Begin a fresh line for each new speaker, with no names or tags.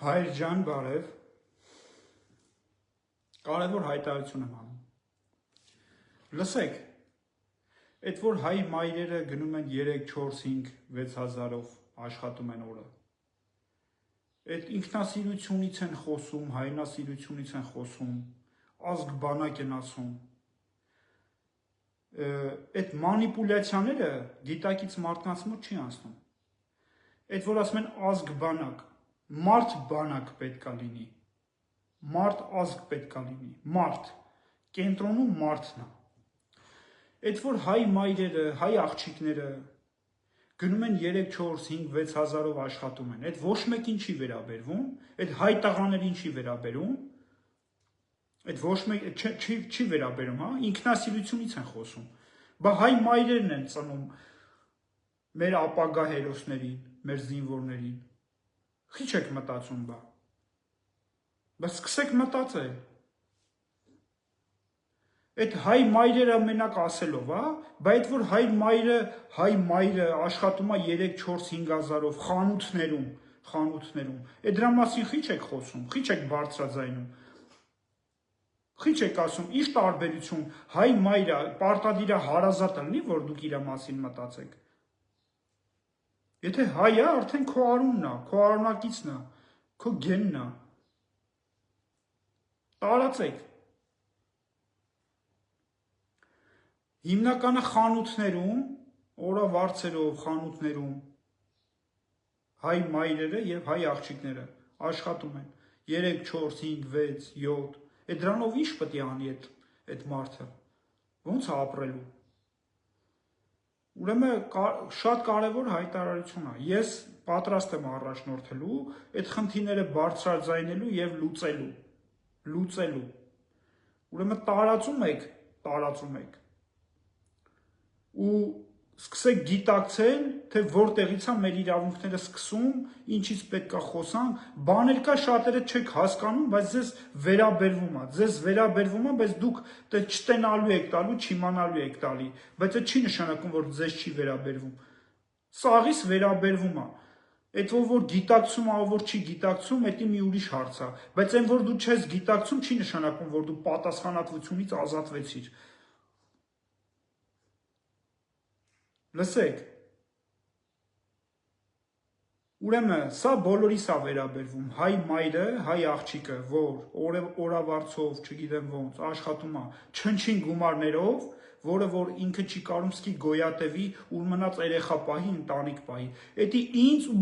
Հայր ջան, բարև, կարևոր հայտարարություն եմ անում, լսեք, այդ որ հայ մայրերը գնում են 3, 4, 5, 6 հազարով աշխատում են օրը, այդ ինքնասիրությունից են խոսում, հայրենասիրությունից են խոսում, ազգ բանակ են ասում, այդ մանիպուլյացիաները գիտակից մարդկանց մոտ չի անցնում, այդ որ ասում են ազգ բանակ, մարդ բանակ պետք է լինի, մարդ ազգ պետք է լինի, մարդ, կենտրոնում մարդն է, այդ որ հայ մայրերը, հայ աղջիկները գնում են 3, 4, 5, 6 հազարով աշխատում են, այդ ոչ մեկին չի վերաբերվում, այդ հայ տղաներին չի վերաբերում, այդ ոչ մեկ չի վերաբերում, հա, ինքնասիրությունից են խոսում, բա հայ մայրերն են ծնում մեր ապագա հերոսներին, մեր զինվորներին, խիչ եք մտածում բա, բայց սկսեք մտածել, այդ հայ մայրերը մենակ ասելով, բա այդ որ հայ մայրը աշխատում է 3, 4, 5 հազարով խանութներում, այդ դրա մասին խիչ եք խոսում, խիչ եք բարձրաձայնում, խիչ եք ասում, ինչ տարբերություն, հայ մայրը, պարտադիր է հարազատը լինի, որ դուք իր մասին մտածեք, եթե հայ է, արդեն քո արունն է, քո արունակիցն է, քո գենն է, տարածեք, հիմնականը խանութներում, օրավարձերով խանութներում, հայ մայրերը և հայ աղջիկները աշխատում են, 3, 4, 5, 6, 7, այդ դրանով ինչ պետք է անի այդ մարդը, ոնց է ապրելու, ուրեմն շատ կարևոր հայտարարություն է, ես պատրաստ եմ առաջնորդելու, այդ խնդիրները բարձրաձայնելու և լուծելու, ուրեմն տարածում եք, ու սկսեք գիտակցել, թե որտեղից է մեր իրավունքները սկսում, ինչից պետք է խոսանք, բաներ կա շատերը չեք հասկանում, բայց ձեզ վերաբերվում է, բայց դուք չտենալու եք տալու, չիմանալու եք տալի, բայց այդ չի նշանակում, որ ձեզ չի վերաբերվում, սաղիս վերաբերվում է, այդ որ գիտակցում է, որ չի գիտակցում, դա մի ուրիշ հարց է, բայց այն որ դու չես գիտակցում, չի նշանակում, որ դու պատասխանատվությունից ազատվեցիր, լսեք, ուրեմն սա բոլորիս է վերաբերվում, հայ մայրը, հայ աղջիկը, որ օրավարձով, չգիտեմ ոնց, աշխատում է, չնչին գումարներով, որը որ ինքը չի կարում սկի գոյատևի, ուր մնաց երեխա պահի, ընտանիք պահի, դա ինձ ու